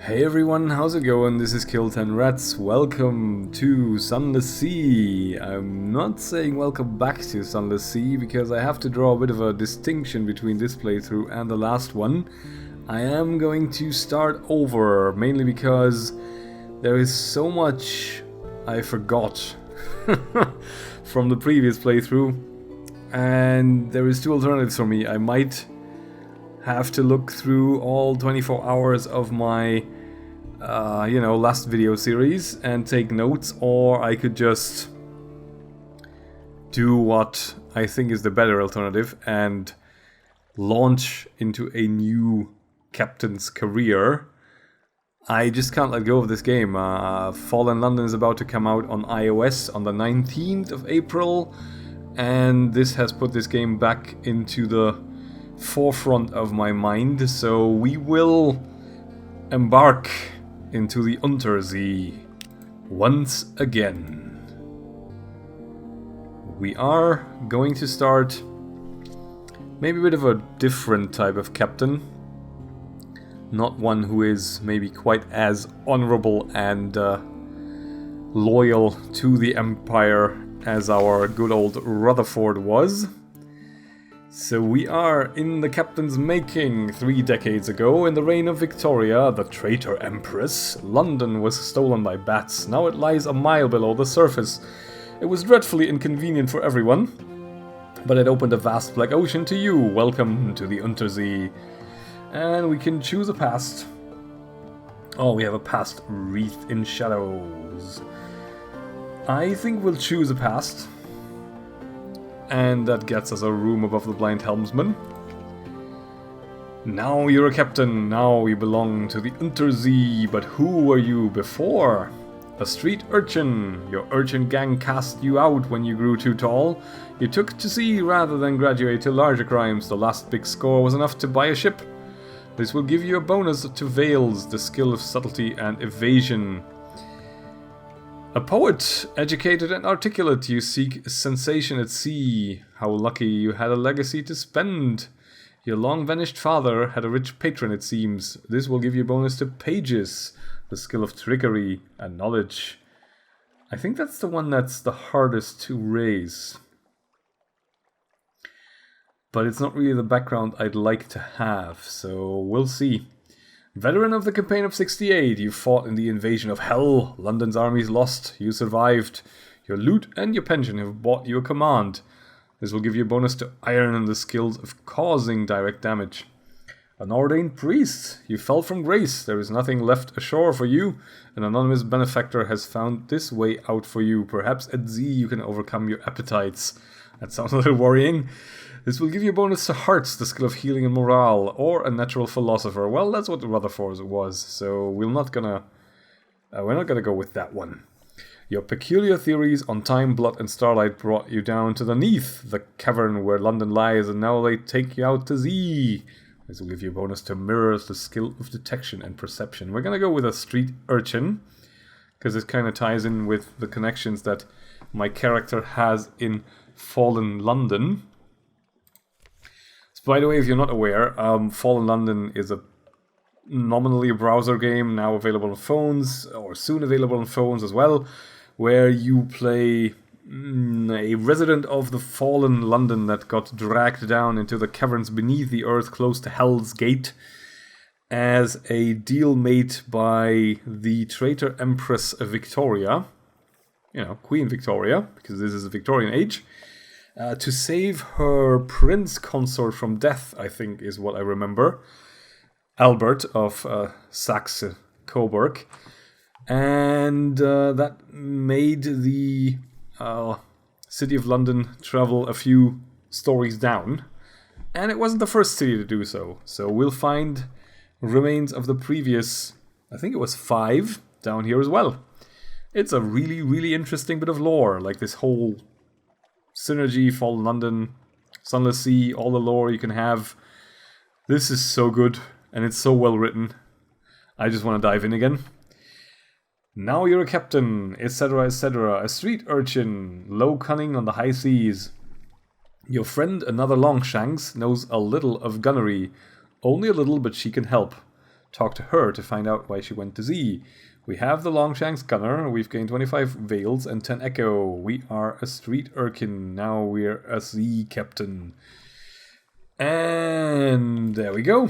Hey everyone, how's it going? This is Kill10Rats. Welcome to Sunless Sea. I'm not saying welcome back to Sunless Sea because I have to draw a bit of a distinction between this playthrough and the last one. I am going to start over, mainly because there is so much I forgot from the previous playthrough, and there is two alternatives for me. I might have to look through all 24 hours of my last video series and take notes, or I could just do what I think is the better alternative and launch into a new captain's career. I just can't let go of this game. Fallen London is about to come out on iOS on the 19th of April, and this has put this game back into the forefront of my mind, so we will embark into the Untersee once again. We are going to start maybe a bit of a different type of captain, not one who is maybe quite as honorable and loyal to the Empire as our good old Rutherford was. So we are in the captain's making. 3 decades ago, in the reign of Victoria, the traitor empress, London was stolen by bats. Now it lies a mile below the surface. It was dreadfully inconvenient for everyone, but it opened a vast black ocean to you. Welcome to the Untersee. And we can choose a past. Oh, we have a past wreathed in shadows. I think we'll choose a past. And that gets us a room above the blind helmsman. Now you're a captain, now you belong to the Untersee, but who were you before? A street urchin. Your urchin gang cast you out when you grew too tall. You took to sea rather than graduate to larger crimes. The last big score was enough to buy a ship. This will give you a bonus to veils, the skill of subtlety and evasion. A poet, educated and articulate, you seek sensation at sea. How lucky you had a legacy to spend. Your long-vanished father had a rich patron, it seems. This will give you a bonus to pages, the skill of trickery and knowledge. I think that's the one that's the hardest to raise. But it's not really the background I'd like to have, so we'll see. Veteran of the campaign of 68, you fought in the invasion of hell. London's armies lost, you survived. Your loot and your pension have bought you a command. This will give you a bonus to iron and the skills of causing direct damage. An ordained priest, you fell from grace. There is nothing left ashore for you. An anonymous benefactor has found this way out for you. Perhaps at sea you can overcome your appetites. That sounds a little worrying. This will give you a bonus to hearts, the skill of healing and morale, or a natural philosopher. Well, that's what Rutherford was, so we're not gonna go with that one. Your peculiar theories on time, blood, and starlight brought you down to the Neath, the cavern where London lies, and now they take you out to sea. This will give you a bonus to mirrors, the skill of detection and perception. We're gonna go with a street urchin, because it kind of ties in with the connections that my character has in Fallen London. By the way, if you're not aware, Fallen London is nominally a browser game, now available on phones, or soon available on phones as well, where you play a resident of the fallen London that got dragged down into the caverns beneath the earth close to Hell's Gate as a deal made by the traitor Empress Victoria, Queen Victoria, because this is the Victorian age. To save her prince consort from death, I think is what I remember. Albert of Saxe-Coburg. And that made the City of London travel a few stories down. And it wasn't the first city to do so. So we'll find remains of the previous, I think it was 5, down here as well. It's a really, really interesting bit of lore, like this whole synergy, Fallen London, Sunless Sea, all the lore you can have. This is so good, and it's so well written. I just want to dive in again. Now you're a captain, etc., etc. A street urchin, low cunning on the high seas. Your friend, another Longshanks, knows a little of gunnery. Only a little, but she can help. Talk to her to find out why she went to Z. We have the Longshanks gunner, we've gained 25 Veils and 10 Echo. We are a street urchin, now we're a Z captain. And there we go.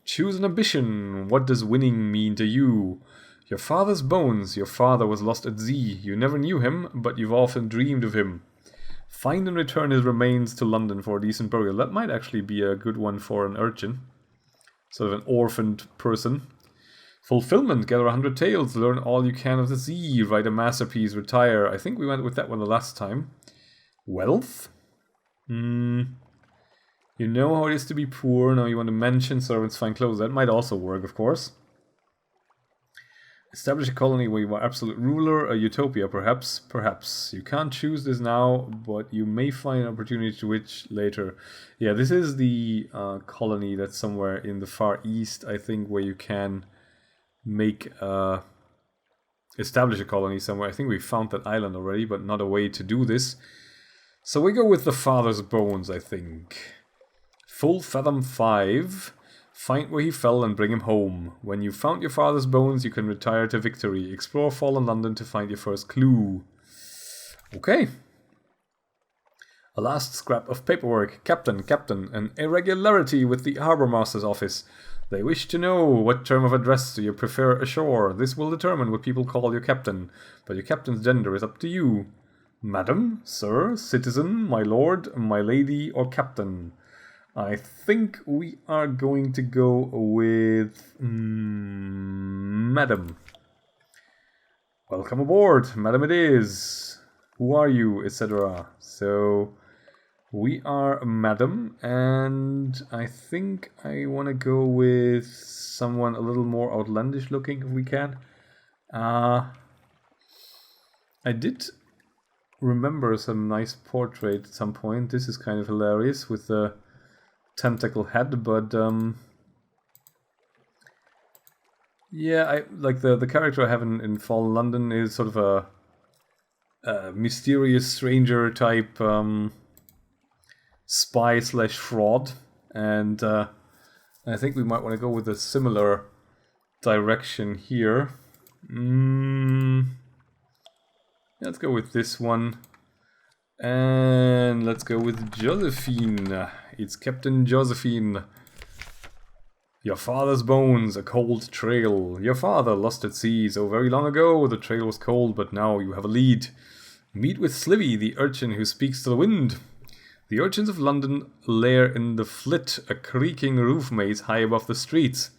Choose an ambition. What does winning mean to you? Your father's bones. Your father was lost at Z. You never knew him, but you've often dreamed of him. Find and return his remains to London for a decent burial. That might actually be a good one for an urchin. Sort of an orphaned person. Fulfillment. Gather 100 tales. Learn all you can of the Z. Write a masterpiece. Retire. I think we went with that one the last time. Wealth? You know how it is to be poor. Now you want to mention servants find clothes. That might also work, of course. Establish a colony where you are absolute ruler. A utopia, perhaps. Perhaps. You can't choose this now, but you may find an opportunity to which later. Yeah, this is the colony that's somewhere in the Far East, I think, where you can make... establish a colony somewhere. I think we found that island already, but not a way to do this. So we go with the father's bones, I think. Full Fathom 5. Find where he fell and bring him home. When you've found your father's bones, you can retire to victory. Explore fallen London to find your first clue. Okay. A last scrap of paperwork. Captain, an irregularity with the Harbour Master's office. They wish to know what term of address do you prefer ashore. This will determine what people call your captain, but your captain's gender is up to you. Madam, sir, citizen, my lord, my lady, or captain. I think we are going to go with Madam. Welcome aboard, Madam it is. Who are you, etc. So we are Madam, and I think I want to go with someone a little more outlandish looking if we can. I did remember some nice portrait at some point. This is kind of hilarious with the tentacle head, but yeah, I like the character I have in Fallen London is sort of a mysterious stranger type spy / fraud, and I think we might want to go with a similar direction here. Let's go with this one. And let's go with Josephine. It's Captain Josephine. Your father's bones, a cold trail. Your father lost at sea so very long ago. The trail was cold, but now you have a lead. Meet with Slivy, the urchin who speaks to the wind. The urchins of London lair in the Flit, a creaking roof maze high above the streets.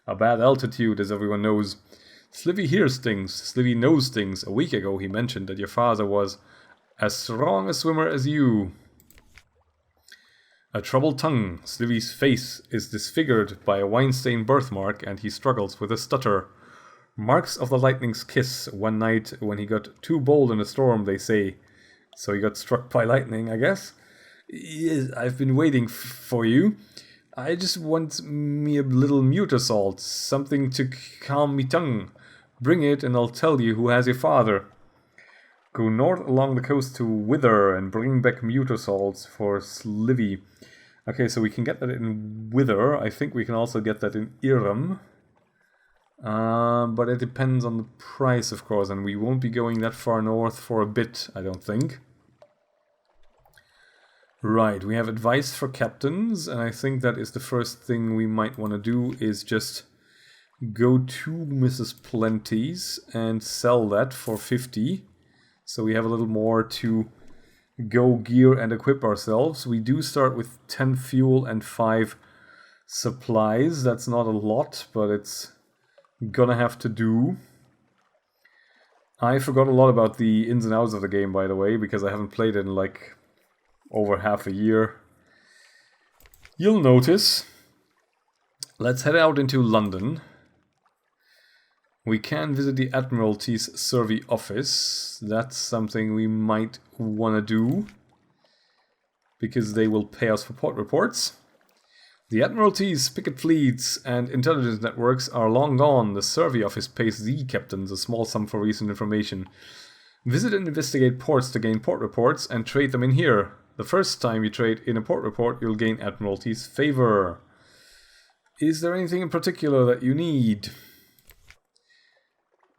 A bad altitude, as everyone knows. Slivy hears things. Slivy knows things. A week ago he mentioned that your father was as strong a swimmer as you. A troubled tongue. Slivy's face is disfigured by a wine-stained birthmark, and he struggles with a stutter. Marks of the lightning's kiss one night when he got too bold in a storm, they say. So he got struck by lightning, I guess? Yes, I've been waiting for you. I just want me a little mute salt, something to calm me tongue. Bring it and I'll tell you who has your father. Go north along the coast to Wither and bring back mute salts for Slivy. Okay, so we can get that in Wither. I think we can also get that in Irem. But it depends on the price, of course, and we won't be going that far north for a bit, I don't think. Right, we have advice for captains, and I think that is the first thing we might want to do is just go to Mrs. Plenty's and sell that for 50. So we have a little more to go gear and equip ourselves. We do start with 10 fuel and 5 supplies. That's not a lot, but it's gonna have to do. I forgot a lot about the ins and outs of the game, by the way, because I haven't played it in like over half a year. You'll notice. Let's head out into London. We can visit the Admiralty's Survey office. That's something we might want to do, because they will pay us for port reports. The Admiralty's picket fleets and intelligence networks are long gone. The Survey office pays the captains a small sum for recent information. Visit and investigate ports to gain port reports and trade them in here. The first time you trade in a port report, you'll gain Admiralty's favor. Is there anything in particular that you need?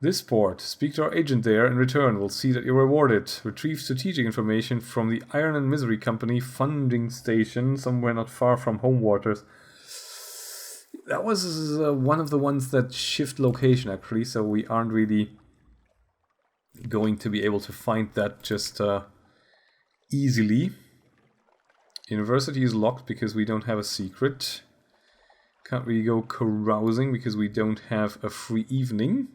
This port. Speak to our agent there. In return, we'll see that you're rewarded. Retrieve strategic information from the Iron and Misery Company funding station somewhere not far from home waters. That was one of the ones that shift location, actually, so we aren't really going to be able to find that just easily. University is locked because we don't have a secret. Can't really go carousing because we don't have a free evening.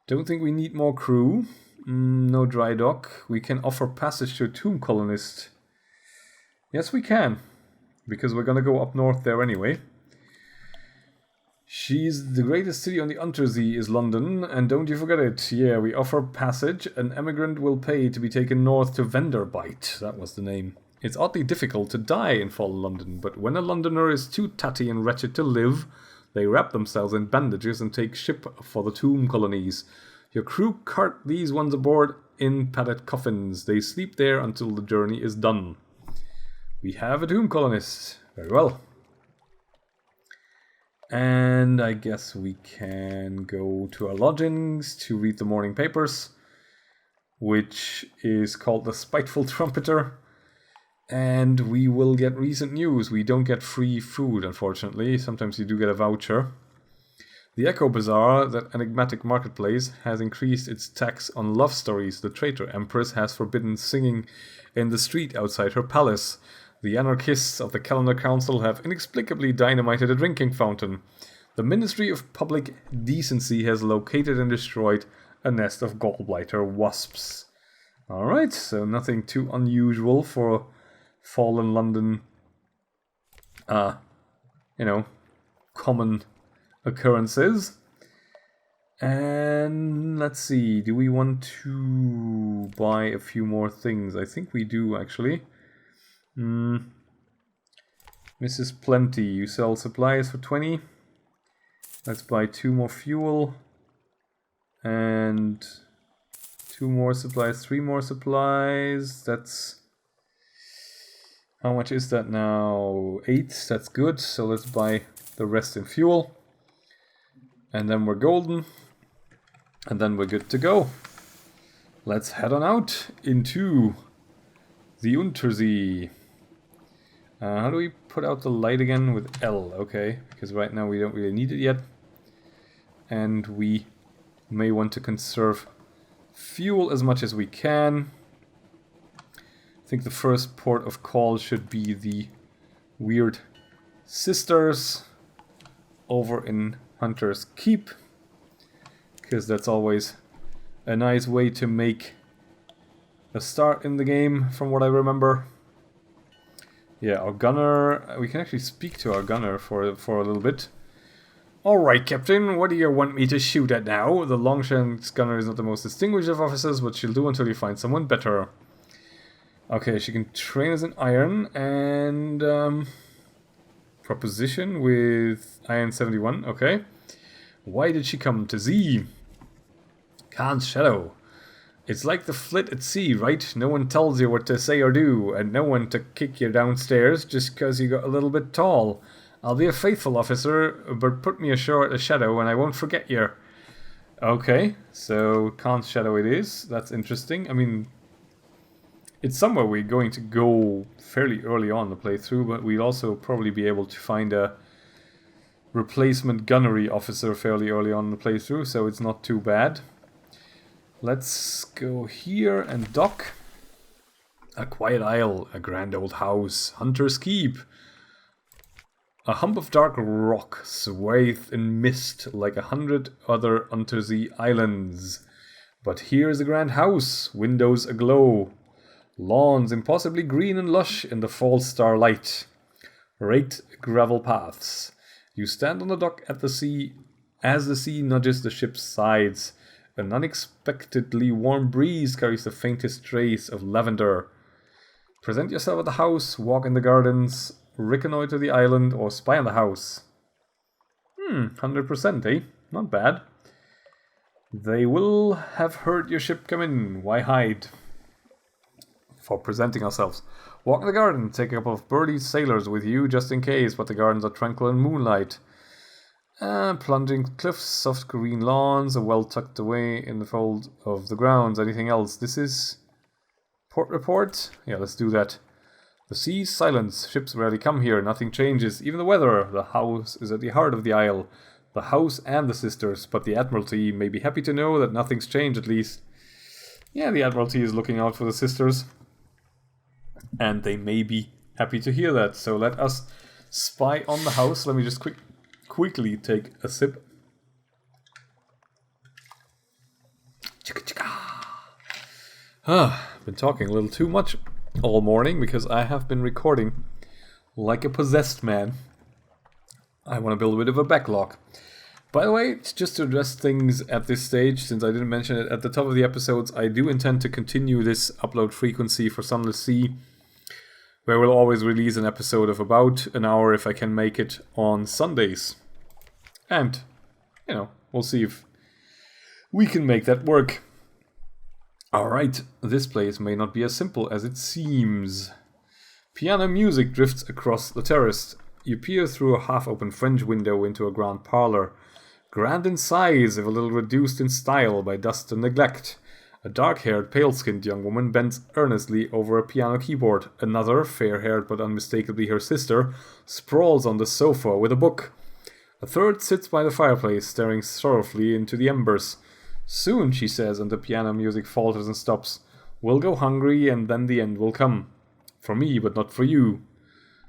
Don't think we need more crew. No dry dock. We can offer passage to a Tomb-colonist. Yes, we can. Because we're gonna go up north there anyway. She's the greatest city on the Untersee is London, and don't you forget it. Yeah, we offer passage. An emigrant will pay to be taken north to Venderbight. That was the name. It's oddly difficult to die in fallen London, but when a Londoner is too tatty and wretched to live, they wrap themselves in bandages and take ship for the tomb colonies. Your crew cart these ones aboard in padded coffins. They sleep there until the journey is done. We have a tomb colonist. Very well. And I guess we can go to our lodgings to read the morning papers, which is called The Spiteful Trumpeter. And we will get recent news. We don't get free food, unfortunately. Sometimes you do get a voucher. The Echo Bazaar, that enigmatic marketplace, has increased its tax on love stories. The traitor empress has forbidden singing in the street outside her palace. The anarchists of the Calendar Council have inexplicably dynamited a drinking fountain. The Ministry of Public Decency has located and destroyed a nest of gallbladder wasps. Alright, so nothing too unusual for fallen London, common occurrences. And let's see, do we want to buy a few more things? I think we do, actually. Mrs. Plenty, you sell supplies for 20. Let's buy 2 more fuel. And 2 more supplies, 3 more supplies. That's... how much is that now? 8, that's good. So let's buy the rest in fuel. And then we're golden. And then we're good to go. Let's head on out into the Untersee. How do we put out the light again? With L, okay. Because right now we don't really need it yet. And we may want to conserve fuel as much as we can. I think the first port of call should be the Weird Sisters over in Hunter's Keep, because that's always a nice way to make a start in the game, from what I remember. Yeah, our gunner, we can actually speak to our gunner for a little bit. Alright, Captain, what do you want me to shoot at now? The Longshanks gunner is not the most distinguished of officers, but she'll do until you find someone better. Okay, she can train us in iron, and proposition with iron 71, okay. Why did she come to Z? Khan's shadow. It's like the flit at sea, right? No one tells you what to say or do, and no one to kick you downstairs just because you got a little bit tall. I'll be a faithful officer, but put me ashore at the shadow and I won't forget you. Okay, so Khan's shadow it is. That's interesting. I mean, it's somewhere we're going to go fairly early on the playthrough, but we'll also probably be able to find a replacement gunnery officer fairly early on in the playthrough, so it's not too bad. Let's go here and dock. A quiet isle, a grand old house, Hunter's Keep. A hump of dark rock, swathed in mist like 100 other Untersea islands. But here's a grand house, windows aglow. Lawns impossibly green and lush in the fall starlight. Raked gravel paths. You stand on the dock at the sea as the sea nudges the ship's sides. An unexpectedly warm breeze carries the faintest trace of lavender. Present yourself at the house, walk in the gardens, reconnoiter the island, or spy on the house. 100%, eh? Not bad. They will have heard your ship come in. Why hide? For presenting ourselves. Walk in the garden, take a couple of burly sailors with you just in case, but the gardens are tranquil in moonlight. Plunging cliffs, soft green lawns, are well tucked away in the fold of the grounds. Anything else? This is port report? Yeah, let's do that. The sea's silence. Ships rarely come here. Nothing changes. Even the weather. The house is at the heart of the isle. The house and the sisters. But the Admiralty may be happy to know that nothing's changed at least. Yeah, the Admiralty is looking out for the sisters. And they may be happy to hear that. So let us spy on the house. Let me just quickly take a sip. Been talking a little too much all morning because I have been recording like a possessed man. I want to build a bit of a backlog. By the way, just to address things at this stage, since I didn't mention it at the top of the episodes, I do intend to continue this upload frequency for Sunless Sea, where we'll always release an episode of about an hour if I can make it on Sundays. And, we'll see if we can make that work. Alright, this place may not be as simple as it seems. Piano music drifts across the terrace. You peer through a half-open French window into a grand parlour. Grand in size, if a little reduced in style by dust and neglect. A dark-haired, pale-skinned young woman bends earnestly over a piano keyboard. Another, fair-haired but unmistakably her sister, sprawls on the sofa with a book. A third sits by the fireplace, staring sorrowfully into the embers. Soon, she says, and the piano music falters and stops. We'll go hungry, and then the end will come. For me, but not for you.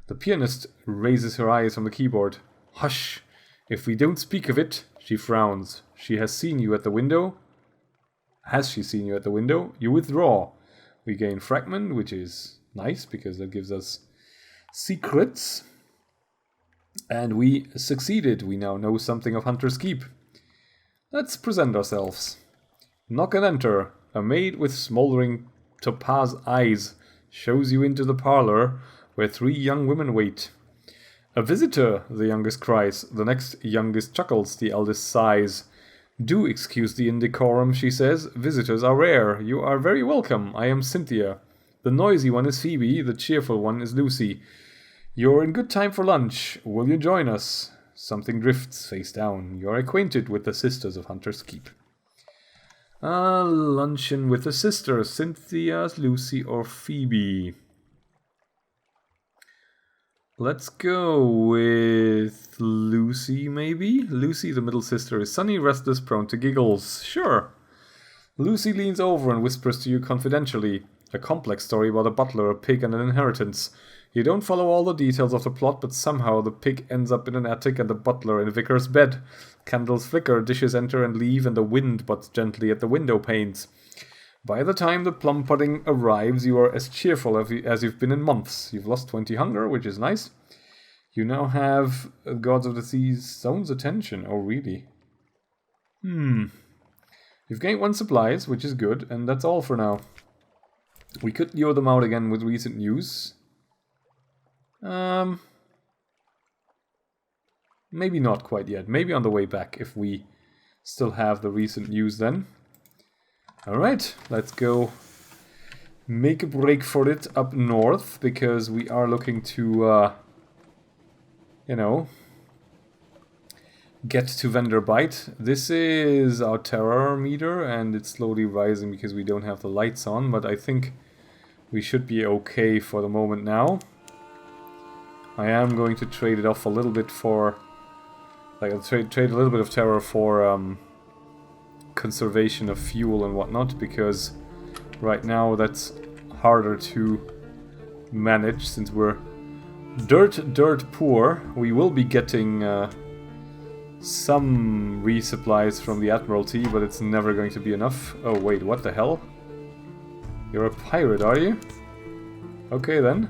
The pianist raises her eyes from the keyboard. Hush! If we don't speak of it, she frowns. She has seen you at the window. Has she seen you at the window? You withdraw. We gain fragment, which is nice, because that gives us secrets. And we succeeded. We now know something of Hunter's Keep. Let's present ourselves. Knock and enter. A maid with smouldering topaz eyes shows you into the parlour, where 3 young women wait. A visitor, the youngest cries. The next youngest chuckles, the eldest sighs. Do excuse the indecorum, she says. Visitors are rare. You are very welcome. I am Cynthia. The noisy one is Phoebe. The cheerful one is Lucy. You're in good time for lunch. Will you join us? Something drifts face down. You're acquainted with the sisters of Hunter's Keep. Luncheon with the sisters. Cynthia, Lucy, or Phoebe? Let's go with Lucy, maybe? Lucy, the middle sister, is sunny, restless, prone to giggles. Sure. Lucy leans over and whispers to you confidentially. A complex story about a butler, a pig, and an inheritance. You don't follow all the details of the plot, but somehow the pig ends up in an attic and the butler in a vicar's bed. Candles flicker, dishes enter and leave, and the wind butts gently at the window panes. By the time the plum pudding arrives, you are as cheerful as you've been in months. You've lost 20 hunger, which is nice. You now have Gods of the Sea's Zone's attention. Oh, really? You've gained 1 supplies, which is good, and that's all for now. We could lure them out again with recent news. Maybe not quite yet. Maybe on the way back, if we still have the recent news then. Alright, let's go make a break for it up north, because we are looking to, get to Venderbight. This is our terror meter, and it's slowly rising because we don't have the lights on, but I think we should be okay for the moment now. I am going to trade it off a little bit for... I'll trade a little bit of terror for conservation of fuel and whatnot, because right now that's harder to manage since we're dirt poor. We will be getting some resupplies from the Admiralty, but it's never going to be enough. Oh wait, what the hell? You're a pirate, are you? Okay then.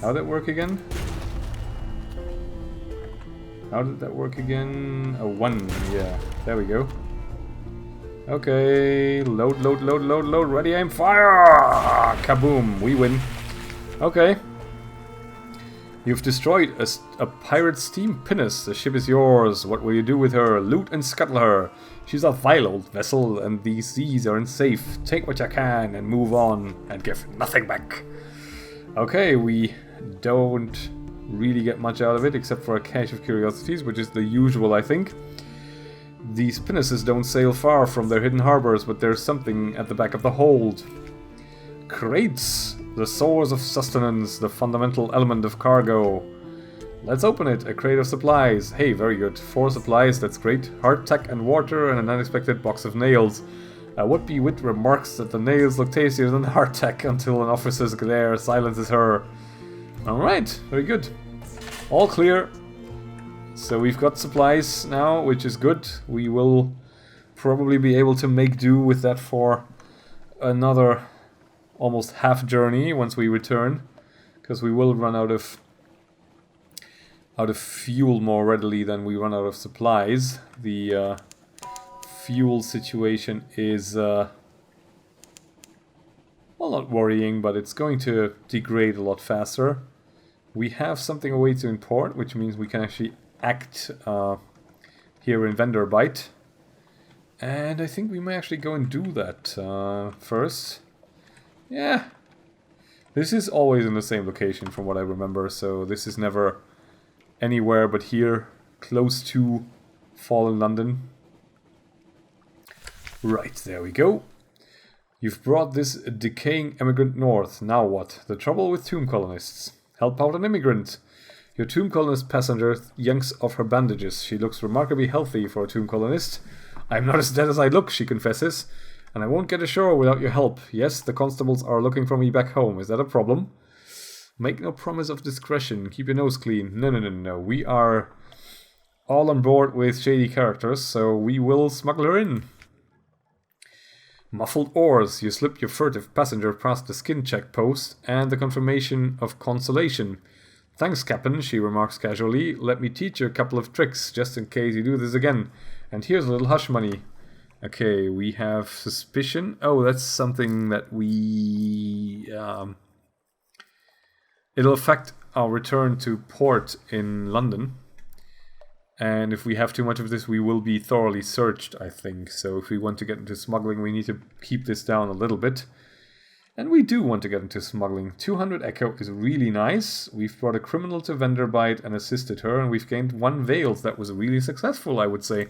How'd that work again? How did that work again? A 1, yeah. There we go. Okay, load, ready, aim, fire! Kaboom, we win. Okay. You've destroyed a pirate steam pinnace. The ship is yours. What will you do with her? Loot and scuttle her. She's a vile old vessel, and these seas are unsafe. Take what you can and move on, and give nothing back. Okay, we don't really get much out of it, except for a cache of curiosities, which is the usual, I think. These pinnaces don't sail far from their hidden harbors, but there's something at the back of the hold. Crates! The source of sustenance, the fundamental element of cargo. Let's open it. A crate of supplies. Hey, very good. 4 supplies, that's great. Hardtack and water and an unexpected box of nails. Would-be wit remarks that the nails look tastier than hardtack until an officer's glare silences her. Alright, very good. All clear. So we've got supplies now, which is good. We will probably be able to make do with that for another almost half journey once we return, because we will run out of fuel more readily than we run out of supplies. The fuel situation is well, not worrying, but it's going to degrade a lot faster. We have something away to import, which means we can actually act here in Venderbight, and I think we may actually go and do that first. Yeah, this is always in the same location from what I remember, so this is never anywhere but here, close to Fallen London. Right, there we go. You've brought this decaying emigrant north. Now what? The trouble with tomb-colonists. Help out an immigrant. Your tomb-colonist passenger yanks off her bandages. She looks remarkably healthy for a tomb-colonist. I'm not as dead as I look, she confesses. And I won't get ashore without your help. Yes, the constables are looking for me back home. Is that a problem? Make no promise of discretion. Keep your nose clean. No. We are all on board with shady characters, so we will smuggle her in. Muffled oars. You slip your furtive passenger past the skin check post and the confirmation of consolation. Thanks, Captain, she remarks casually. Let me teach you a couple of tricks, just in case you do this again. And here's a little hush money. Okay, we have suspicion. Oh, that's something that we... it'll affect our return to port in London. And if we have too much of this, we will be thoroughly searched, I think. So if we want to get into smuggling, we need to keep this down a little bit. And we do want to get into smuggling. 200 echo is really nice. We've brought a criminal to Venderbight and assisted her, and we've gained 1 Vales. That was really successful, I would say.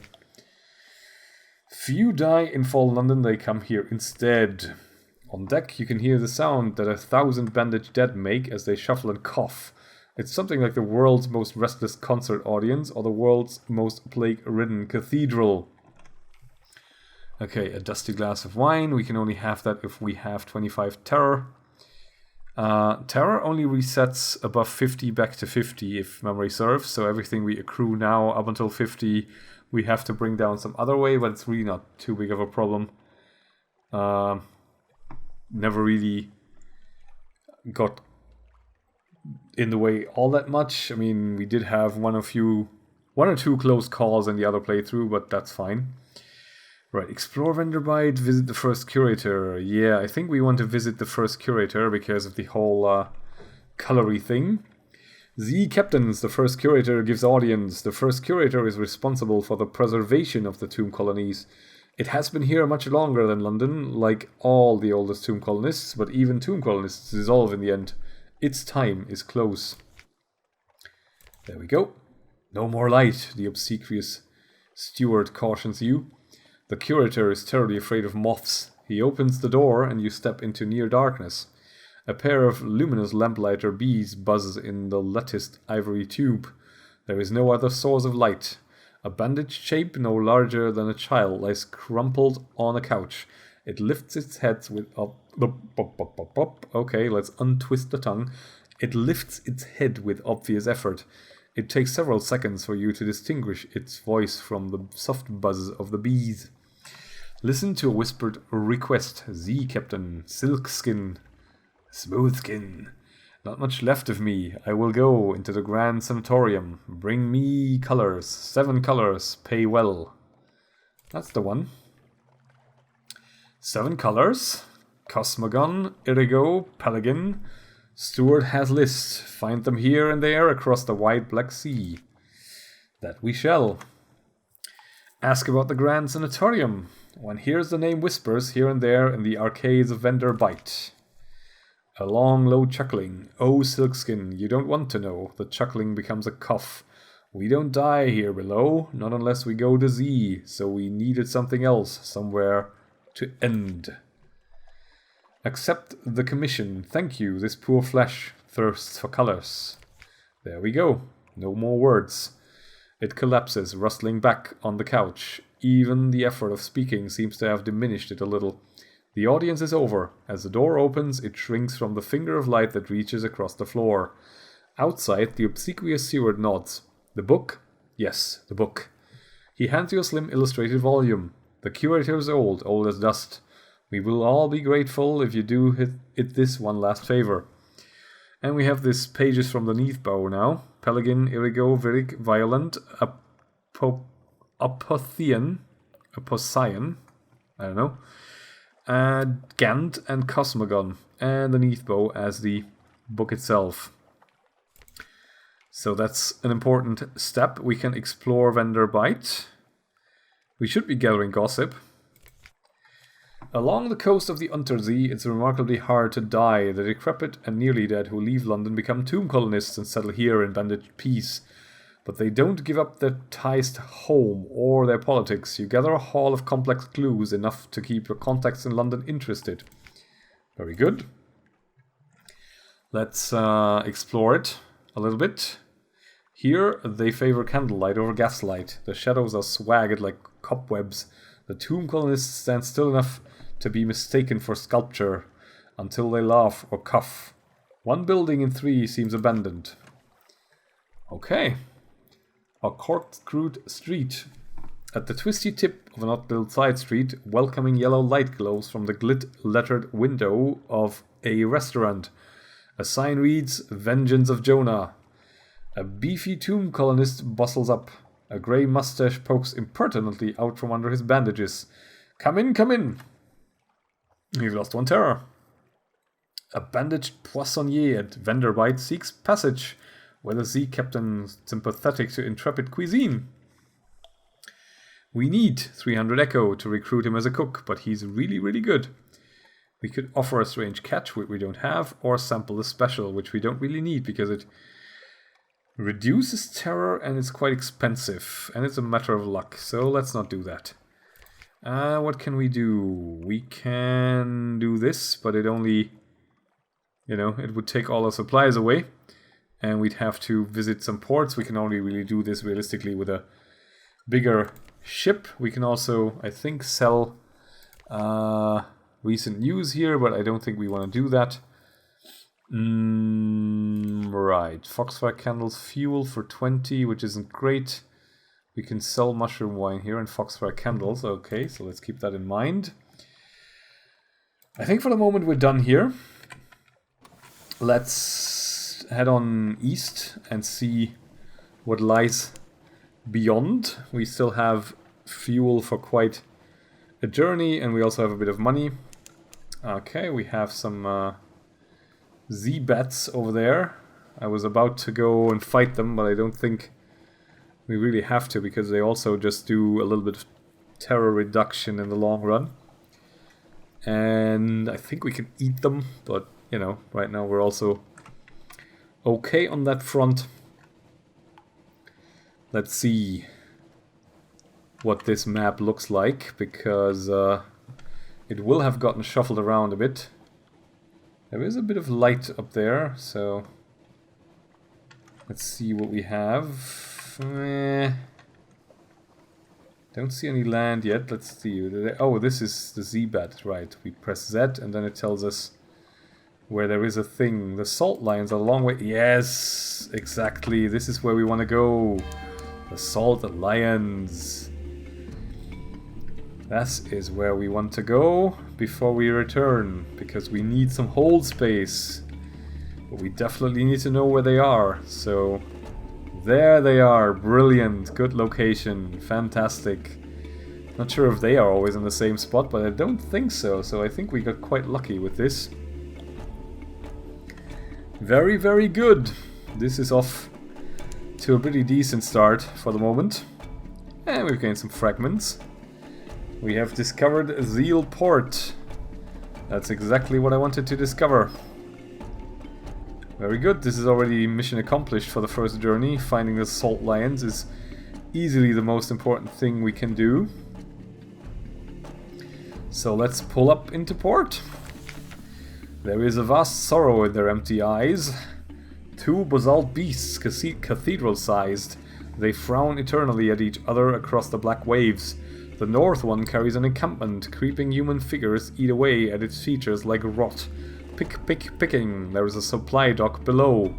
Few die in Fall London, they come here instead. On deck, you can hear the sound that 1,000 bandaged dead make as they shuffle and cough. It's something like the world's most restless concert audience or the world's most plague-ridden cathedral. Okay, a dusty glass of wine. We can only have that if we have 25 terror. Terror only resets above 50 back to 50 if memory serves, so everything we accrue now up until 50 we have to bring down some other way, but it's really not too big of a problem. Never really got in the way all that much. I mean, we did have one or two close calls in the other playthrough, but that's fine. Right, explore Venderbight, visit the first curator. Yeah, I think we want to visit the first curator because of the whole colory thing. The captains, the first curator gives audience. The first curator is responsible for the preservation of the tomb colonies. It has been here much longer than London, like all the oldest tomb colonists, but even tomb colonists dissolve in the end. Its time is close. There we go. No more light, the obsequious steward cautions you. The curator is terribly afraid of moths. He opens the door and you step into near darkness. A pair of luminous lamplighter bees buzzes in the latticed ivory tube. There is no other source of light. A bandaged shape no larger than a child lies crumpled on a couch. It lifts its head with... Okay, let's untwist the tongue. It lifts its head with obvious effort. It takes several seconds for you to distinguish its voice from the soft buzz of the bees. Listen to a whispered request. Z, Captain. Silkskin. Smoothskin. Not much left of me. I will go into the Grand Sanatorium. Bring me colors. 7 colors. Pay well. That's the one. 7 colors. Cosmogon, Irigo, Pelagon, Steward has list. Find them here and there across the wide Black Sea. That we shall. Ask about the Grand Sanatorium. One hears the name whispers here and there in the arcades of Venderbight. A long, low chuckling. Oh, Silkskin, you don't want to know. The chuckling becomes a cough. We don't die here below, not unless we go to Z, so we needed something else, somewhere to end. Accept the commission. Thank you, this poor flesh thirsts for colors. There we go. No more words. It collapses, rustling back on the couch. Even the effort of speaking seems to have diminished it a little. The audience is over. As the door opens, it shrinks from the finger of light that reaches across the floor. Outside, the obsequious steward nods. The book? Yes, the book. He hands you a slim illustrated volume. The curator is old as dust. We will all be grateful if you do it this one last favor. And we have this pages from the Neathbow now. Pelegin, Irigo, Virik, Violent, Apothian, I don't know, Gant and Cosmogon, and the Neathbow as the book itself. So that's an important step. We can explore Venderbight. We should be gathering gossip. Along the coast of the Untersee, it's remarkably hard to die. The decrepit and nearly dead who leave London become tomb-colonists and settle here in bandaged peace. But they don't give up their ties to home or their politics. You gather a haul of complex clues, enough to keep your contacts in London interested. Very good. Let's explore it a little bit. Here, they favor candlelight over gaslight. The shadows are swagged like cobwebs. The tomb-colonists stand still enough to be mistaken for sculpture, until they laugh or cough. One building in 3 seems abandoned. Okay. A corkscrewed street. At the twisty tip of an odd-built side street, welcoming yellow light glows from the gilt-lettered window of a restaurant. A sign reads, Vengeance of Jonah. A beefy tomb-colonist bustles up. A grey mustache pokes impertinently out from under his bandages. Come in, come in! You've lost one terror. A bandaged poissonnier at Venderbight seeks passage, where the sea captain sympathetic to intrepid cuisine. We need 300 echo to recruit him as a cook, but he's really, really good. We could offer a strange catch, which we don't have, or sample the special, which we don't really need, because it reduces terror and it's quite expensive, and it's a matter of luck, so let's not do that. What can we do? We can do this, but it only, it would take all our supplies away, and we'd have to visit some ports. We can only really do this realistically with a bigger ship. We can also, I think, sell recent news here, but I don't think we want to do that. Right, Foxfire candles, fuel for 20, which isn't great. We can sell mushroom wine here and Foxfire candles. Okay, so let's keep that in mind. I think for the moment we're done here. Let's head on east and see what lies beyond. We still have fuel for quite a journey, and we also have a bit of money. Okay, we have some Z-bats over there. I was about to go and fight them, but I don't think we really have to, because they also just do a little bit of terror reduction in the long run. And I think we can eat them, but, right now we're also okay on that front. Let's see what this map looks like, because it will have gotten shuffled around a bit. There is a bit of light up there, so let's see what we have. Don't see any land yet. Let's see. Oh, this is the Z-bat, right. We press Z and then it tells us where there is a thing. The salt lions are a long way. Yes, exactly. This is where we want to go. The salt lions. That is where we want to go before we return, because we need some hold space. But we definitely need to know where they are, so there they are. Brilliant. Good location. Fantastic. Not sure if they are always in the same spot, but I don't think so. So I think we got quite lucky with this. Very, very good. This is off to a pretty decent start for the moment. And we've gained some fragments. We have discovered Zeal Port. That's exactly what I wanted to discover. Very good. This is already mission accomplished for the first journey. Finding the salt lions is easily the most important thing we can do. So let's pull up into port. There is a vast sorrow in their empty eyes. Two basalt beasts, cathedral-sized. They frown eternally at each other across the black waves. The north one carries an encampment. Creeping human figures eat away at its features like rot. Picking. There is a supply dock below.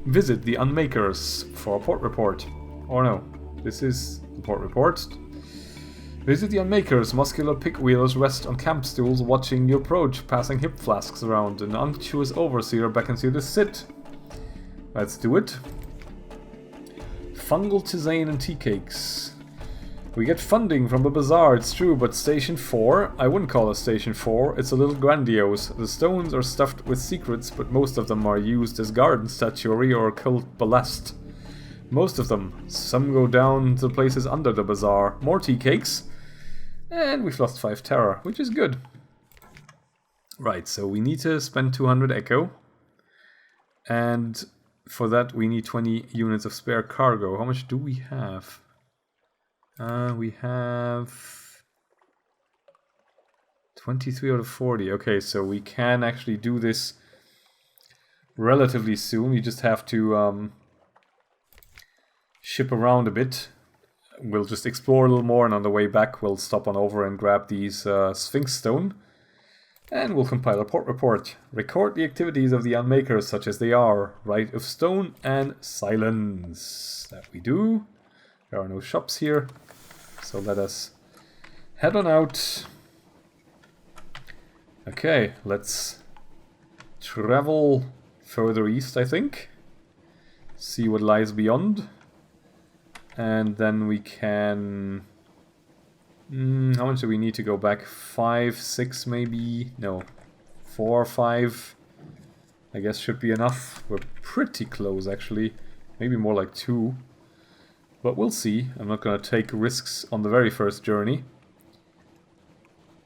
Visit the Unmakers for a port report. Or no, this is the port report. Visit the Unmakers. Muscular pick-wheelers rest on camp stools watching you approach, passing hip flasks around. An unctuous overseer beckons you to sit. Let's do it. Fungal tisane and tea cakes. We get funding from the bazaar, it's true, but Station 4, I wouldn't call it Station 4, it's a little grandiose. The stones are stuffed with secrets, but most of them are used as garden statuary or occult ballast. Most of them. Some go down to places under the bazaar. More tea cakes. And we've lost 5 terror, which is good. Right, so we need to spend 200 echo. And for that we need 20 units of spare cargo. How much do we have? We have 23 out of 40. Okay, so we can actually do this relatively soon. You just have to ship around a bit. We'll just explore a little more, and on the way back we'll stop on over and grab these Sphinx Stone. And we'll compile a port report. Record the activities of the Unmakers such as they are. Rite of Stone and Silence. That we do. There are no shops here. So let us head on out. Okay, let's travel further east, I think. See what lies beyond. And then we can... how much do we need to go back? 5, 6 maybe? No, 4 or 5. I guess should be enough. We're pretty close actually. Maybe more like 2. But we'll see. I'm not going to take risks on the very first journey.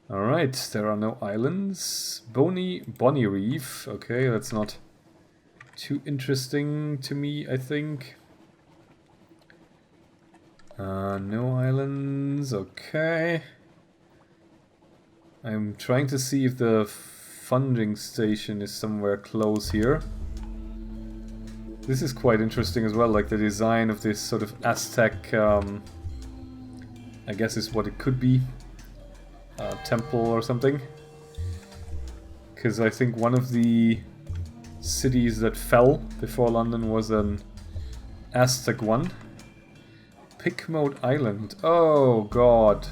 Alright, there are no islands. Bonny Reef. Okay, that's not too interesting to me, I think. No islands. Okay. I'm trying to see if the funding station is somewhere close here. This is quite interesting as well, like the design of this sort of Aztec, I guess is what it could be, temple or something. Because I think one of the cities that fell before London was an Aztec one. Pigment Island. Oh god.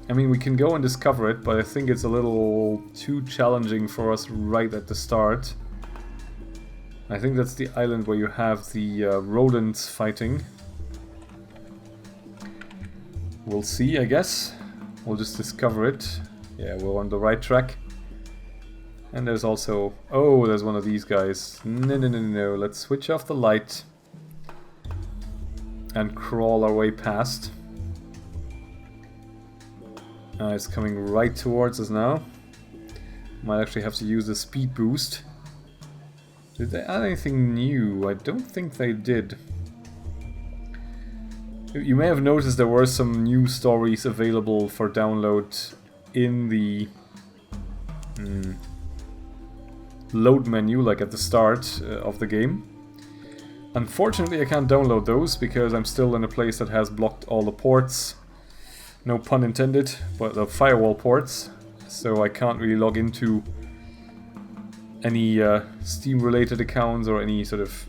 I mean, we can go and discover it, but I think it's a little too challenging for us right at the start. I think that's the island where you have the rodents fighting. We'll see, I guess. We'll just discover it. Yeah, we're on the right track. And there's also... oh, there's one of these guys. No. Let's switch off the light. And crawl our way past. It's coming right towards us now. Might actually have to use the speed boost. Did they add anything new? I don't think they did. You may have noticed there were some new stories available for download in the load menu, like at the start of the game. Unfortunately, I can't download those because I'm still in a place that has blocked all the ports. No pun intended, but the firewall ports. So I can't really log into any Steam-related accounts or any sort of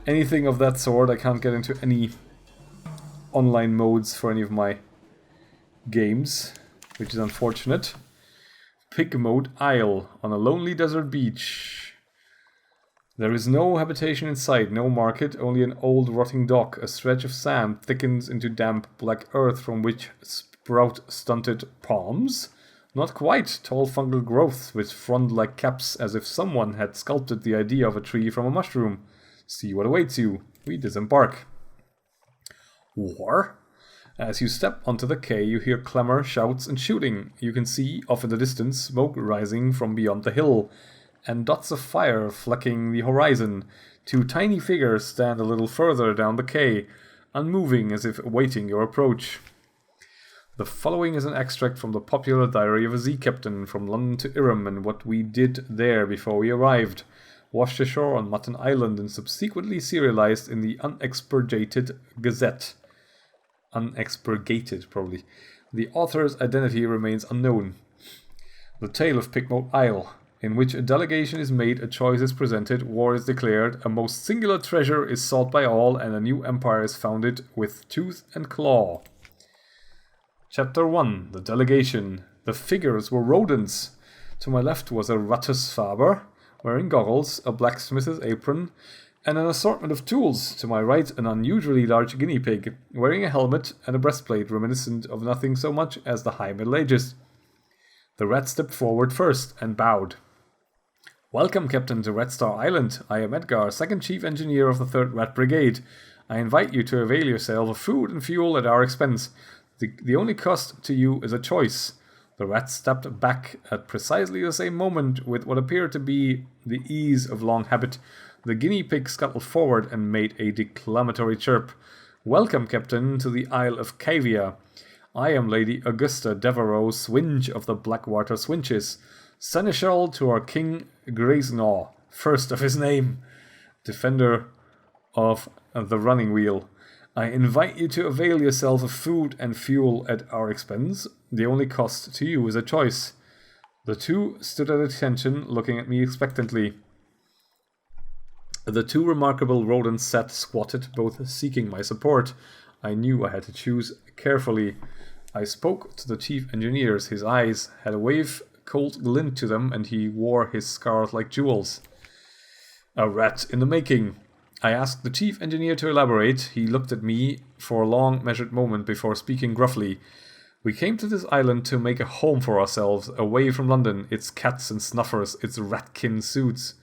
anything of that sort. I can't get into any online modes for any of my games, which is unfortunate. Pigment Isle on a lonely desert beach. There is no habitation in sight, no market, only an old rotting dock. A stretch of sand thickens into damp black earth from which sprout stunted palms. Not quite, tall fungal growths which frond like caps as if someone had sculpted the idea of a tree from a mushroom. See what awaits you. We disembark. War? As you step onto the quay, you hear clamor, shouts, and shooting. You can see, off in the distance, smoke rising from beyond the hill, and dots of fire flecking the horizon. Two tiny figures stand a little further down the quay, unmoving as if awaiting your approach. The following is an extract from the popular diary of a sea captain from London to Irem and what we did there before we arrived. Washed ashore on Mutton Island and subsequently serialized in the Unexpurgated Gazette. Unexpurgated, probably. The author's identity remains unknown. The Tale of Pigment Isle, in which a delegation is made, a choice is presented, war is declared, a most singular treasure is sought by all, and a new empire is founded with tooth and claw. Chapter 1. The Delegation. The figures were rodents. To my left was a Rattus Faber, wearing goggles, a blacksmith's apron, and an assortment of tools. To my right, an unusually large guinea pig, wearing a helmet and a breastplate reminiscent of nothing so much as the High Middle Ages. The rat stepped forward first and bowed. Welcome, Captain, to Red Star Island. I am Edgar, second chief engineer of the 3rd Rat Brigade. I invite you to avail yourself of food and fuel at our expense. The only cost to you is a choice. The rat stepped back at precisely the same moment with what appeared to be the ease of long habit. The guinea pig scuttled forward and made a declamatory chirp. Welcome, Captain, to the Isle of Cavia. I am Lady Augusta Devereux Swinge of the Blackwater Swinches, Seneschal to our King Grayznaw, first of his name, defender of the running wheel. I invite you to avail yourself of food and fuel at our expense. The only cost to you is a choice. The two stood at attention, looking at me expectantly. The two remarkable rodents sat squatted, both seeking my support. I knew I had to choose carefully. I spoke to the chief engineers. His eyes had a wave-cold glint to them, and he wore his scars like jewels. A rat in the making. I asked the chief engineer to elaborate. He looked at me for a long, measured moment before speaking gruffly. We came to this island to make a home for ourselves, away from London, its cats and snuffers, its ratskin suits.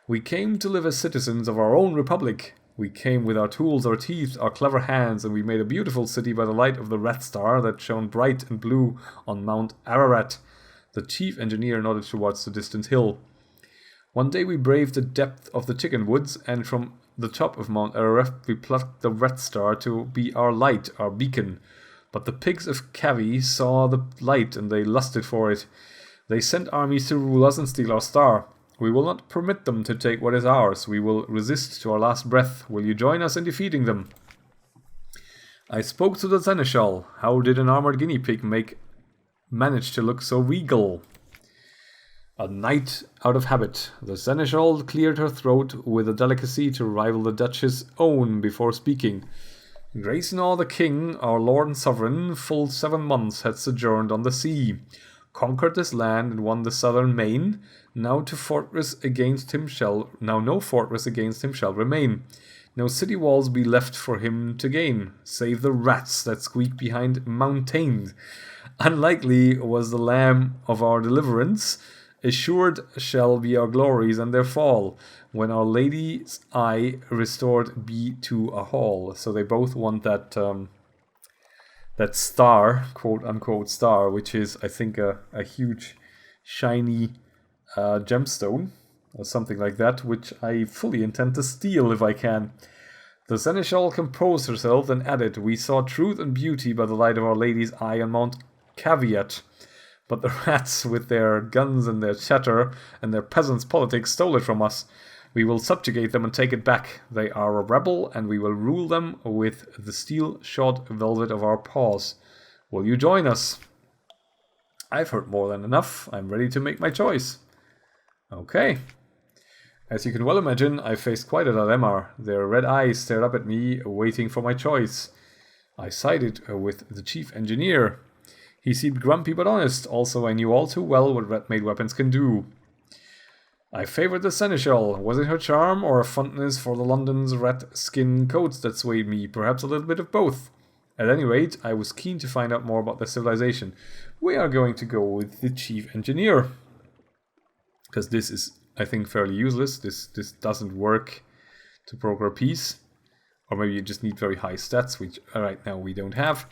We came to live as citizens of our own republic. We came with our tools, our teeth, our clever hands, and we made a beautiful city by the light of the Rat Star that shone bright and blue on Mount Ararat. The chief engineer nodded towards the distant hill. One day we braved the depth of the chicken woods, and from the top of Mount Ararat we plucked the Red Star to be our light, our beacon. But the pigs of Cavi saw the light, and they lusted for it. They sent armies to rule us and steal our star. We will not permit them to take what is ours. We will resist to our last breath. Will you join us in defeating them? I spoke to the Seneschal. How did an armored guinea pig manage to look so regal? A knight out of habit. The Seneschal cleared her throat with a delicacy to rival the Duchess' own before speaking. Grayznaw the king, our lord and sovereign, full 7 months had sojourned on the sea, conquered this land and won the southern main. Now no fortress against him shall remain. No city walls be left for him to gain, save the rats that squeak behind mountains. Unlikely was the lamb of our deliverance. Assured shall be our glories and their fall, when our lady's eye restored be to a hall. So they both want that that star, quote unquote star, which is I think a huge shiny gemstone or something like that, which I fully intend to steal if I can. The Seneschal composed herself and added, "We saw truth and beauty by the light of our lady's eye on Mount Caveat. But the rats, with their guns and their chatter and their peasants' politics, stole it from us. We will subjugate them and take it back. They are a rebel, and we will rule them with the steel-shod velvet of our paws. Will you join us?" I've heard more than enough. I'm ready to make my choice. Okay. As you can well imagine, I faced quite a dilemma. Their red eyes stared up at me, waiting for my choice. I sided with the chief engineer. He seemed grumpy but honest. Also, I knew all too well what red-made weapons can do. I favored the Seneschal. Was it her charm or a fondness for the London's rat skin coats that swayed me? Perhaps a little bit of both. At any rate, I was keen to find out more about their civilization. We are going to go with the chief engineer, because this is, I think, fairly useless. This doesn't work to broker peace. Or maybe you just need very high stats, which right now we don't have.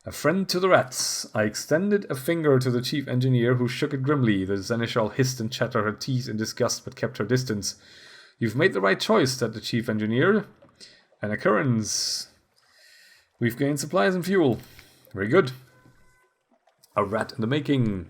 A friend to the rats. I extended a finger to the chief engineer, who shook it grimly. The seneschal hissed and chattered her teeth in disgust, but kept her distance. You've made the right choice, said the chief engineer. An occurrence. We've gained supplies and fuel. Very good. A rat in the making.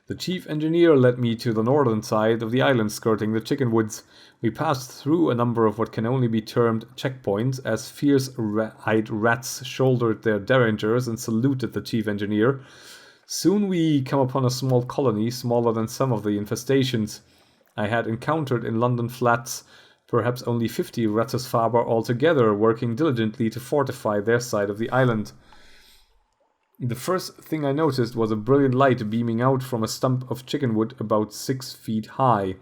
The chief engineer led me to the northern side of the island, skirting the chicken woods. We passed through a number of what can only be termed checkpoints, as fierce-eyed rats shouldered their derringers and saluted the chief engineer. Soon we come upon a small colony, smaller than some of the infestations I had encountered in London flats. Perhaps only 50 Rattusfaber altogether, working diligently to fortify their side of the island. The first thing I noticed was a brilliant light beaming out from a stump of chickenwood about 6 feet high.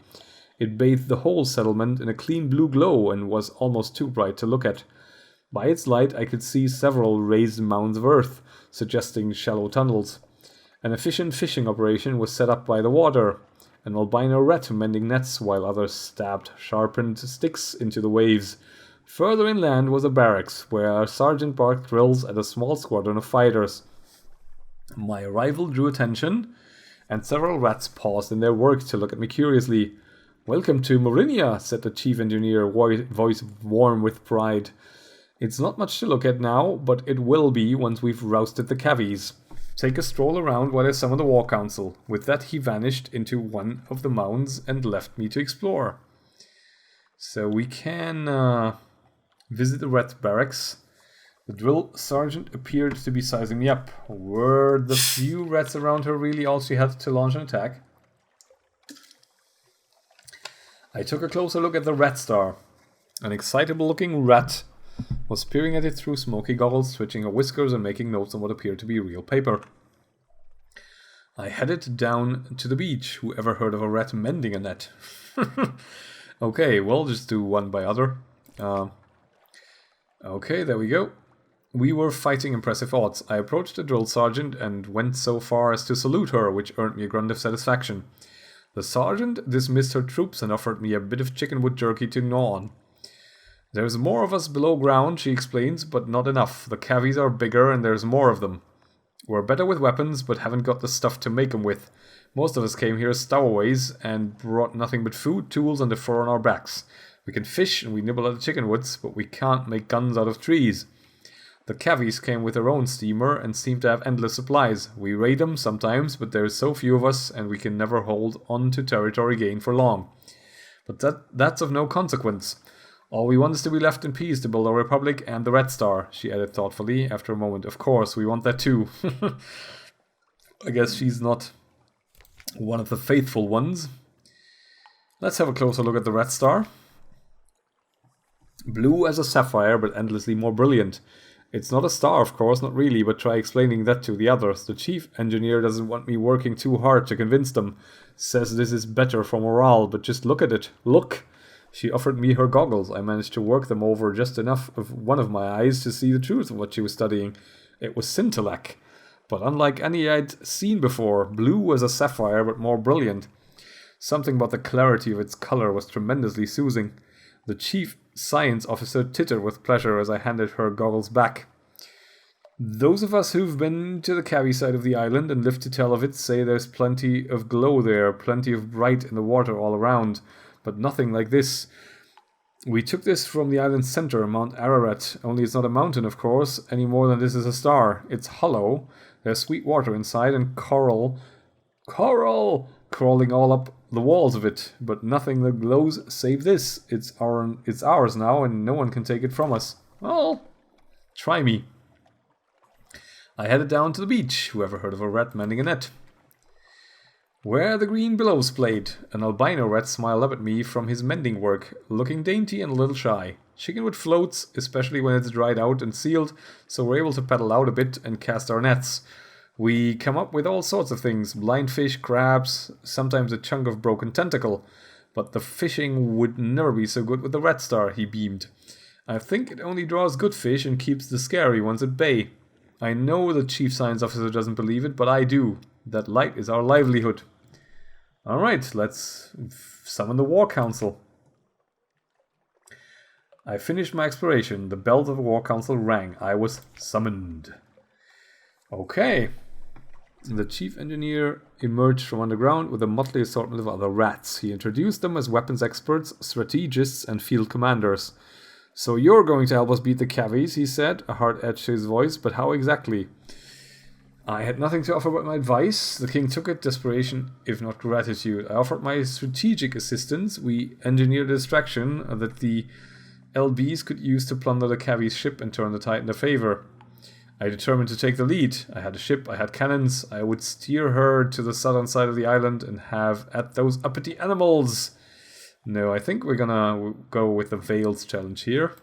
It bathed the whole settlement in a clean blue glow and was almost too bright to look at. By its light I could see several raised mounds of earth, suggesting shallow tunnels. An efficient fishing operation was set up by the water. An albino rat mending nets, while others stabbed sharpened sticks into the waves. Further inland was a barracks, where a sergeant barked drills at a small squadron of fighters. My arrival drew attention, and several rats paused in their work to look at me curiously. "Welcome to Morinia," said the chief engineer, voice warm with pride. "It's not much to look at now, but it will be once we've rousted the cavies. Take a stroll around while I summon the war council." With that he vanished into one of the mounds and left me to explore. So we can visit the rat barracks. The drill sergeant appeared to be sizing me up. Were the few rats around her really all she had to launch an attack? I took a closer look at the rat star. An excitable-looking rat was peering at it through smoky goggles, switching her whiskers and making notes on what appeared to be real paper. I headed down to the beach. Whoever heard of a rat mending a net? Okay, we'll just do one by other. Okay, there we go. We were fighting impressive odds. I approached the drill sergeant and went so far as to salute her, which earned me a grunt of satisfaction. The sergeant dismissed her troops and offered me a bit of chickenwood jerky to gnaw on. "There's more of us below ground," she explains, "but not enough. The cavies are bigger and there's more of them. We're better with weapons, but haven't got the stuff to make them with. Most of us came here as stowaways and brought nothing but food, tools, and the fur on our backs. We can fish and we nibble at the chickenwoods, but we can't make guns out of trees. The cavies came with their own steamer and seem to have endless supplies. We raid them sometimes, but there is so few of us and we can never hold on to territory gained for long. But that's of no consequence. All we want is to be left in peace to build our republic and the Red Star," she added thoughtfully after a moment. "Of course, we want that too." I guess she's not one of the faithful ones. Let's have a closer look at the Red Star. Blue as a sapphire, but endlessly more brilliant. It's not a star, of course, not really, but try explaining that to the others. The chief engineer doesn't want me working too hard to convince them. Says this is better for morale, but just look at it. Look! She offered me her goggles. I managed to work them over just enough of one of my eyes to see the truth of what she was studying. It was scintillac, but unlike any I'd seen before. Blue as a sapphire, but more brilliant. Something about the clarity of its color was tremendously soothing. The chief science officer tittered with pleasure as I handed her goggles back. "Those of us who've been to the Cavi side of the island and lived to tell of it say there's plenty of glow there, plenty of bright in the water all around, but nothing like this. We took this from the island's center, Mount Ararat, only it's not a mountain, of course, any more than this is a star. It's hollow, there's sweet water inside, and coral crawling all up the walls of it, but nothing that glows save this. It's ours now, and no one can take it from us. Well, try me." I headed down to the beach. Whoever heard of a rat mending a net? Where the green billows played, an albino rat smiled up at me from his mending work, looking dainty and a little shy. Chickenwood floats, especially when it's dried out and sealed, so we're able to paddle out a bit and cast our nets. We come up with all sorts of things, blind fish, crabs, sometimes a chunk of broken tentacle. But the fishing would never be so good with the Red Star, he beamed. I think it only draws good fish and keeps the scary ones at bay. I know the chief science officer doesn't believe it, but I do. That light is our livelihood. Alright, let's summon the War Council. I finished my exploration. The bell of the War Council rang. I was summoned. Okay. The chief engineer emerged from underground with a motley assortment of other rats. He introduced them as weapons experts, strategists, and field commanders. So you're going to help us beat the cavies, he said, a hard edge to his voice, but how exactly? I had nothing to offer but my advice. The king took it, desperation, if not gratitude. I offered my strategic assistance. We engineered a distraction that the LBs could use to plunder the cavies' ship and turn the tide in their favor. I determined to take the lead. I had a ship, I had cannons. I would steer her to the southern side of the island and have at those uppity animals. No, I think we're gonna go with the Veils challenge here.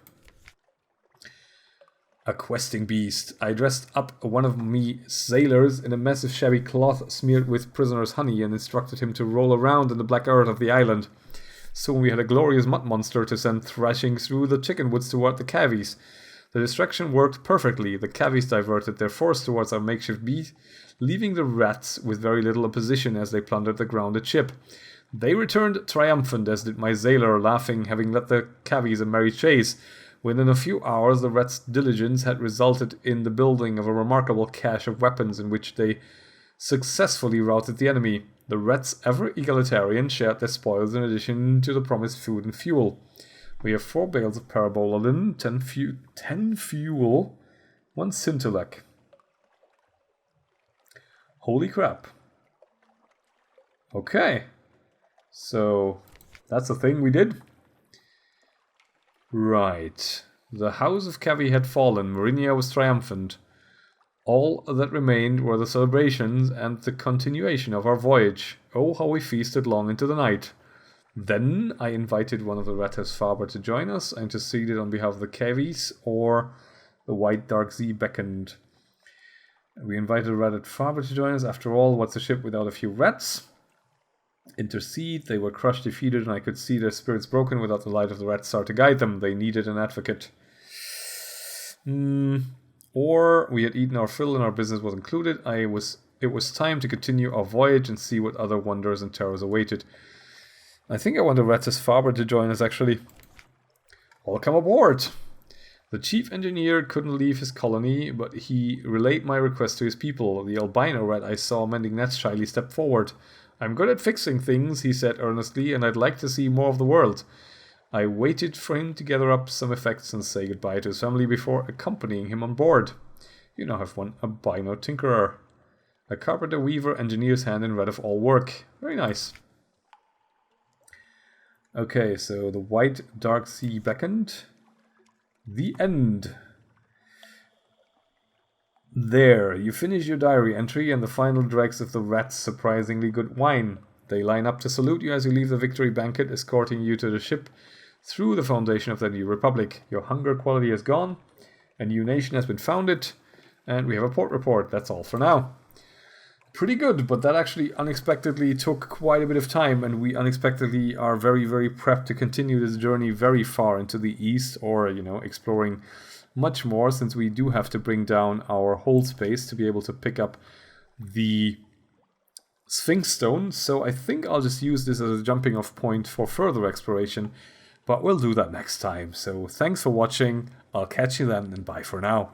A questing beast. I dressed up one of me sailors in a massive shabby cloth smeared with prisoner's honey and instructed him to roll around in the black earth of the island. Soon we had a glorious mud monster to send thrashing through the chicken woods toward the cavies. The distraction worked perfectly. The cavies diverted their force towards our makeshift beat, leaving the rats with very little opposition as they plundered the grounded ship. They returned triumphant, as did my sailor, laughing, having led the cavies a merry chase. Within a few hours, the rats' diligence had resulted in the building of a remarkable cache of weapons in which they successfully routed the enemy. The rats, ever egalitarian, shared their spoils in addition to the promised food and fuel. We have 4 bales of parabola linen, 10 fuel, 1 scintillec. Holy crap. Okay. So, that's the thing we did. Right. The house of Cavi had fallen. Marinia was triumphant. All that remained were the celebrations and the continuation of our voyage. Oh, how we feasted long into the night. Then I invited one of the Ratters Faber to join us. I interceded on behalf of the Cavies, or the White Dark Sea beckoned. We invited Ratter Faber to join us. After all, what's a ship without a few rats? Intercede. They were crushed, defeated, and I could see their spirits broken without the light of the Rat Star to guide them. They needed an advocate. Or we had eaten our fill and our business was included. It was time to continue our voyage and see what other wonders and terrors awaited. I think I want the Ratters Faber to join us, actually. All come aboard! The chief engineer couldn't leave his colony, but he relayed my request to his people. The albino rat I saw mending nets shyly stepped forward. I'm good at fixing things, he said earnestly, and I'd like to see more of the world. I waited for him to gather up some effects and say goodbye to his family before accompanying him on board. You now have one albino tinkerer. A carpenter, weaver, engineer's hand in red of all work. Very nice. Okay, so the White Dark Sea beckoned. The end. There, you finish your diary entry and the final dregs of the rat's surprisingly good wine. They line up to salute you as you leave the victory banquet, escorting you to the ship through the foundation of the new republic. Your hunger quality is gone, a new nation has been founded, and we have a port report. That's all for now. Pretty good, but that actually unexpectedly took quite a bit of time, and we unexpectedly are very, very prepped to continue this journey very far into the east, or, exploring much more, since we do have to bring down our hold space to be able to pick up the Sphinx Stone. So I think I'll just use this as a jumping off point for further exploration, but we'll do that next time. So thanks for watching, I'll catch you then, and bye for now.